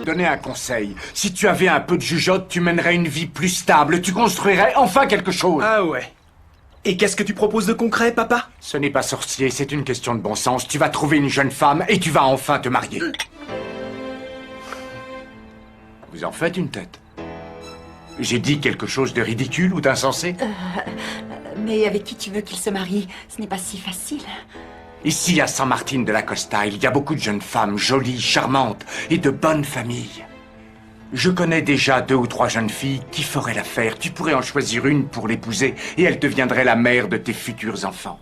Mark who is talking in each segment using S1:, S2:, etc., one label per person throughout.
S1: donner un conseil. Si tu avais un peu de jugeote, tu mènerais une vie plus stable. Tu construirais enfin quelque chose.
S2: Ah ouais. Et qu'est-ce que tu proposes de concret, papa?
S1: Ce n'est pas sorcier, c'est une question de bon sens. Tu vas trouver une jeune femme et tu vas enfin te marier. Vous en faites une tête. J'ai dit quelque chose de ridicule ou d'insensé?
S3: Mais avec qui tu veux qu'il se marie? Ce n'est pas si facile.
S1: Ici, à San Martín de la Costa, il y a beaucoup de jeunes femmes jolies, charmantes et de bonnes familles. Je connais déjà 2 ou 3 jeunes filles qui feraient l'affaire. Tu pourrais en choisir une pour l'épouser et elle deviendrait la mère de tes futurs enfants.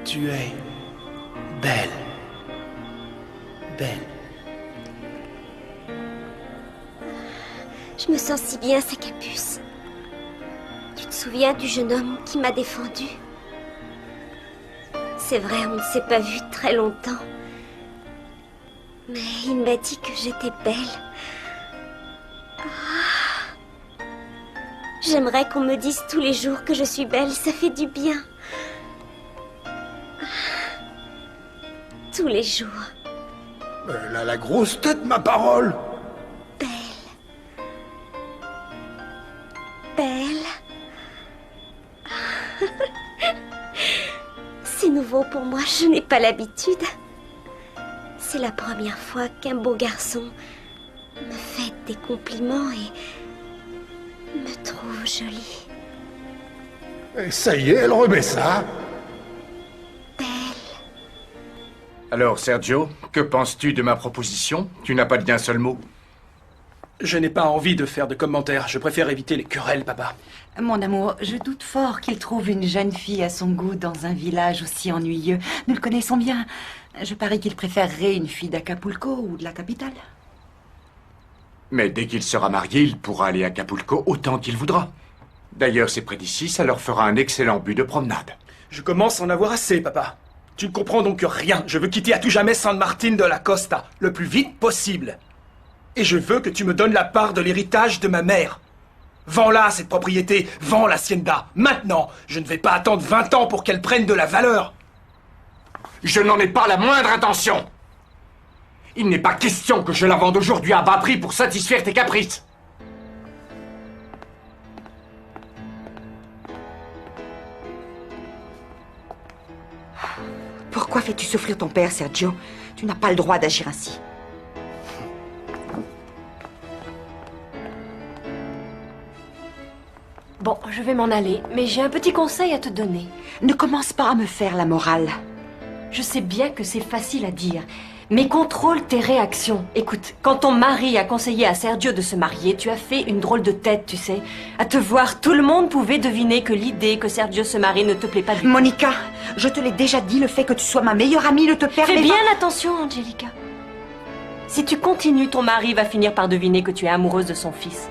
S2: Tu es belle. Belle.
S4: Je me sens si bien, sa capuce. Tu te souviens du jeune homme qui m'a défendu? C'est vrai, on ne s'est pas vu très longtemps. Mais il m'a dit que j'étais belle. Ah. J'aimerais qu'on me dise tous les jours que je suis belle, ça fait du bien. Ah. Tous les jours.
S5: Elle a la grosse tête, ma parole.
S4: Belle. C'est nouveau pour moi, je n'ai pas l'habitude. C'est la première fois qu'un beau garçon me fait des compliments et me trouve jolie.
S5: Et ça y est, elle remet ça.
S4: Belle.
S1: Alors, Sergio, que penses-tu de ma proposition? Tu n'as pas dit un seul mot.
S2: Je n'ai pas envie de faire de commentaires. Je préfère éviter les querelles, papa.
S3: Mon amour, je doute fort qu'il trouve une jeune fille à son goût dans un village aussi ennuyeux. Nous le connaissons bien. Je parie qu'il préférerait une fille d'Acapulco ou de la capitale.
S1: Mais dès qu'il sera marié, il pourra aller à Acapulco autant qu'il voudra. D'ailleurs, c'est près d'ici, ça leur fera un excellent but de promenade.
S2: Je commence à en avoir assez, papa. Tu ne comprends donc rien. Je veux quitter à tout jamais San Martín de la Costa, le plus vite possible. Et je veux que tu me donnes la part de l'héritage de ma mère. Vends-la, cette propriété. Vends l'hacienda. Maintenant. Je ne vais pas attendre 20 ans pour qu'elle prenne de la valeur.
S1: Je n'en ai pas la moindre intention. Il n'est pas question que je la vende aujourd'hui à bas prix pour satisfaire tes caprices.
S3: Pourquoi fais-tu souffrir ton père, Sergio? Tu n'as pas le droit d'agir ainsi.
S6: Bon, je vais m'en aller, mais j'ai un petit conseil à te donner.
S3: Ne commence pas à me faire la morale.
S6: Je sais bien que c'est facile à dire, mais contrôle tes réactions. Écoute, quand ton mari a conseillé à Sergio de se marier, tu as fait une drôle de tête, tu sais. À te voir, tout le monde pouvait deviner que l'idée que Sergio se marie ne te plaît pas du tout.
S3: Monica, je te l'ai déjà dit, le fait que tu sois ma meilleure amie ne te permet
S6: Fais bien
S3: pas...
S6: attention, Angelica. Si tu continues, ton mari va finir par deviner que tu es amoureuse de son fils.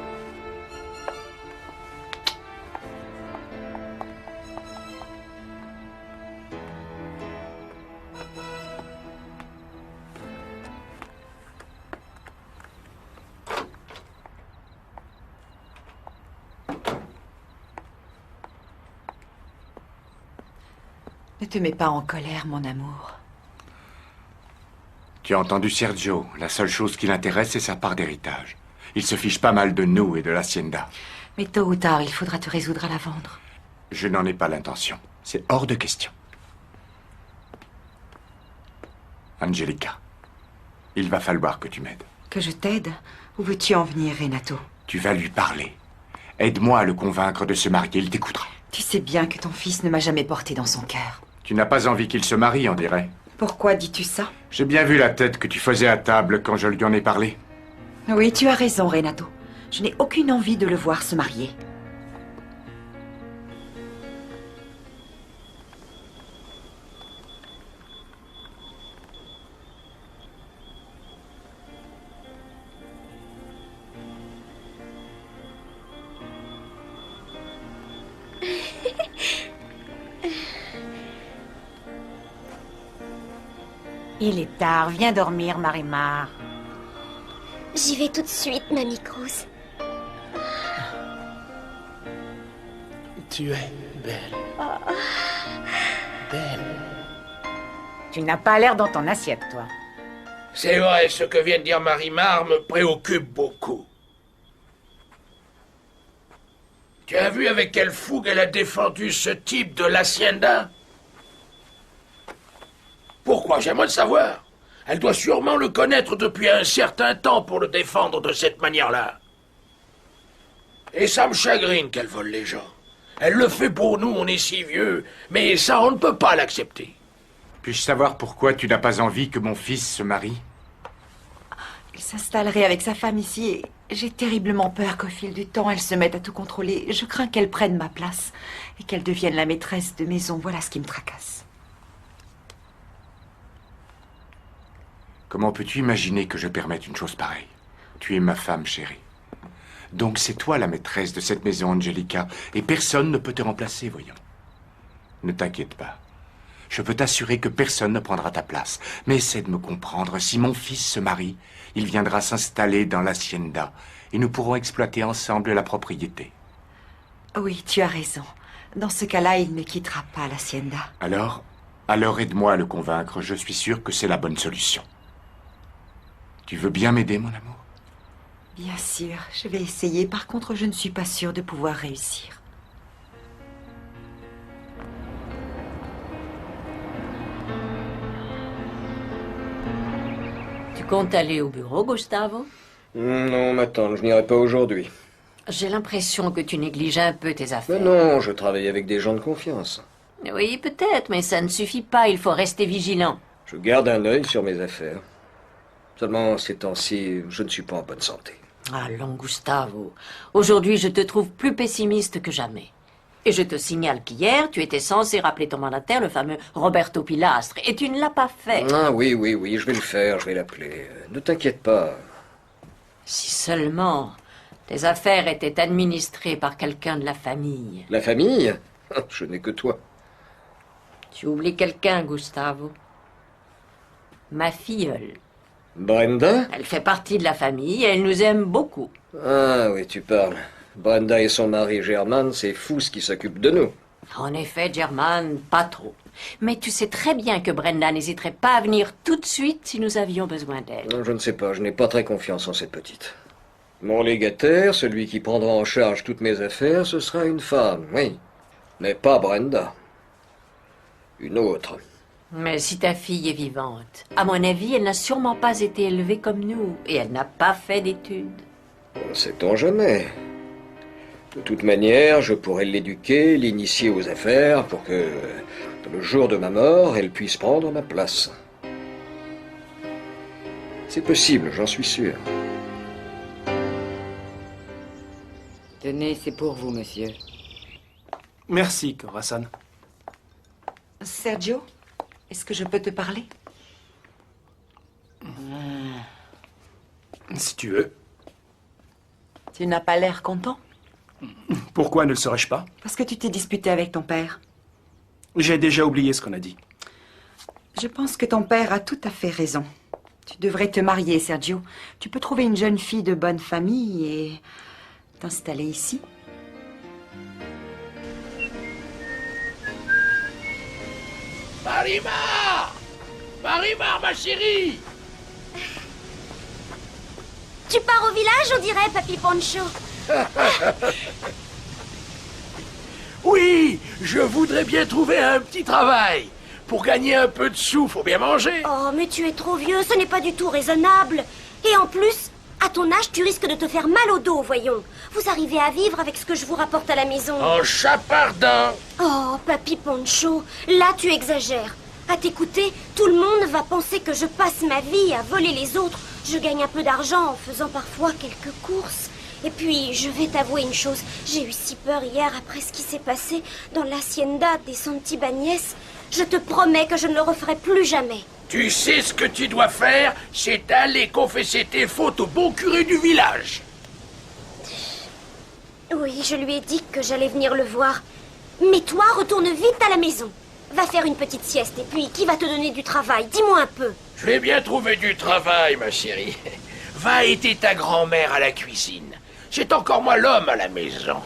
S3: Ne te mets pas en colère, mon amour.
S1: Tu as entendu Sergio. La seule chose qui l'intéresse, c'est sa part d'héritage. Il se fiche pas mal de nous et de l'hacienda.
S3: Mais tôt ou tard, il faudra te résoudre à la vendre.
S1: Je n'en ai pas l'intention. C'est hors de question. Angelica, il va falloir que tu m'aides.
S3: Que je t'aide? Où veux-tu en venir, Renato?
S1: Tu vas lui parler. Aide-moi à le convaincre de se marier, il t'écoutera.
S3: Tu sais bien que ton fils ne m'a jamais porté dans son cœur.
S1: Tu n'as pas envie qu'il se marie, on dirait.
S3: Pourquoi dis-tu ça?
S1: J'ai bien vu la tête que tu faisais à table quand je lui en ai parlé.
S3: Oui, tu as raison, Renato. Je n'ai aucune envie de le voir se marier.
S7: Il est tard, viens dormir, Marimar.
S4: J'y vais tout de suite, Mamie Cruz.
S2: Tu es belle. Belle.
S7: Tu n'as pas l'air dans ton assiette, toi.
S5: C'est vrai, ce que vient de dire Marie-Mar me préoccupe beaucoup. Tu as vu avec quelle fougue elle a défendu ce type de l'Hacienda? Pourquoi? J'aimerais le savoir. Elle doit sûrement le connaître depuis un certain temps pour le défendre de cette manière-là. Et ça me chagrine qu'elle vole les gens. Elle le fait pour nous, on est si vieux, mais ça, on ne peut pas l'accepter.
S1: Puis-je savoir pourquoi tu n'as pas envie que mon fils se marie?
S3: Il s'installerait avec sa femme ici et j'ai terriblement peur qu'au fil du temps, elle se mette à tout contrôler. Je crains qu'elle prenne ma place et qu'elle devienne la maîtresse de maison. Voilà ce qui me tracasse.
S1: Comment peux-tu imaginer que je permette une chose pareille? Tu es ma femme chérie. Donc c'est toi la maîtresse de cette maison, Angelica, et personne ne peut te remplacer, voyons. Ne t'inquiète pas. Je peux t'assurer que personne ne prendra ta place. Mais essaie de me comprendre. Si mon fils se marie, il viendra s'installer dans l'hacienda et nous pourrons exploiter ensemble la propriété.
S3: Oui, tu as raison. Dans ce cas-là, il ne quittera pas l'hacienda.
S1: Alors aide-moi à le convaincre. Je suis sûr que c'est la bonne solution. Tu veux bien m'aider, mon amour?
S3: Bien sûr, je vais essayer. Par contre, je ne suis pas sûre de pouvoir réussir.
S8: Tu comptes aller au bureau, Gustavo?
S9: Non, ma tante, je n'irai pas aujourd'hui.
S8: J'ai l'impression que tu négliges un peu tes
S9: Mais
S8: affaires.
S9: non, je travaille avec des gens de confiance.
S8: Oui, peut-être, mais ça ne suffit pas. Il faut rester vigilant.
S9: Je garde un œil sur mes affaires. Seulement, ces temps-ci, je ne suis pas en bonne santé.
S8: Allons, Gustavo. Aujourd'hui, je te trouve plus pessimiste que jamais. Et je te signale qu'hier, tu étais censé rappeler ton mandataire, le fameux Roberto Pilastre, et tu ne l'as pas fait.
S9: Ah oui, je vais le faire, je vais l'appeler. Ne t'inquiète pas.
S8: Si seulement tes affaires étaient administrées par quelqu'un de la famille.
S9: La famille? Je n'ai que toi.
S8: Tu oublies quelqu'un, Gustavo. Ma filleule.
S9: Brenda?
S8: Elle fait partie de la famille et elle nous aime beaucoup.
S9: Ah oui, tu parles. Brenda et son mari German, c'est fou ce qui s'occupe de nous.
S8: En effet, German, pas trop. Mais tu sais très bien que Brenda n'hésiterait pas à venir tout de suite si nous avions besoin d'elle.
S9: Je ne sais pas, je n'ai pas très confiance en cette petite. Mon légataire, celui qui prendra en charge toutes mes affaires, ce sera une femme, oui. Mais pas Brenda. Une autre.
S8: Mais si ta fille est vivante, à mon avis, elle n'a sûrement pas été élevée comme nous et elle n'a pas fait d'études.
S9: Sait-on jamais. De toute manière, je pourrais l'éduquer, l'initier aux affaires pour que, le jour de ma mort, elle puisse prendre ma place. C'est possible, j'en suis sûr.
S10: Tenez, c'est pour vous, monsieur.
S2: Merci, Corazon.
S3: Sergio, est-ce que je peux te parler?
S2: Si tu veux.
S3: Tu n'as pas l'air content?
S2: Pourquoi ne le serais-je pas?
S3: Parce que tu t'es disputé avec ton père.
S2: J'ai déjà oublié ce qu'on a dit.
S3: Je pense que ton père a tout à fait raison. Tu devrais te marier, Sergio. Tu peux trouver une jeune fille de bonne famille et t'installer ici.
S5: Marie-Mar! Marie-Mar, ma chérie!
S4: Tu pars au village, on dirait, Papy Pancho.
S5: Oui, je voudrais bien trouver un petit travail. Pour gagner un peu de sous, faut bien manger.
S4: Oh, mais tu es trop vieux, ce n'est pas du tout raisonnable. Et en plus, à ton âge, tu risques de te faire mal au dos, voyons. Vous arrivez à vivre avec ce que je vous rapporte à la maison.
S5: En chapardin.
S4: Oh, Papy Pancho, là tu exagères. À t'écouter, tout le monde va penser que je passe ma vie à voler les autres. Je gagne un peu d'argent en faisant parfois quelques courses. Et puis, je vais t'avouer une chose. J'ai eu si peur hier après ce qui s'est passé dans l'hacienda des Santibáñez. Je te promets que je ne le referai plus jamais.
S5: Tu sais ce que tu dois faire, c'est aller confesser tes fautes au bon curé du village.
S4: Oui, je lui ai dit que j'allais venir le voir. Mais toi, retourne vite à la maison. Va faire une petite sieste. Et puis, qui va te donner du travail? Dis-moi un peu.
S5: Je vais bien trouver du travail, ma chérie. Va aider ta grand-mère à la cuisine. C'est encore moi l'homme à la maison.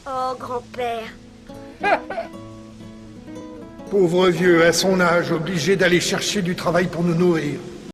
S4: Oh, grand-père.
S11: Pauvre vieux, à son âge, obligé d'aller chercher du travail pour nous nourrir.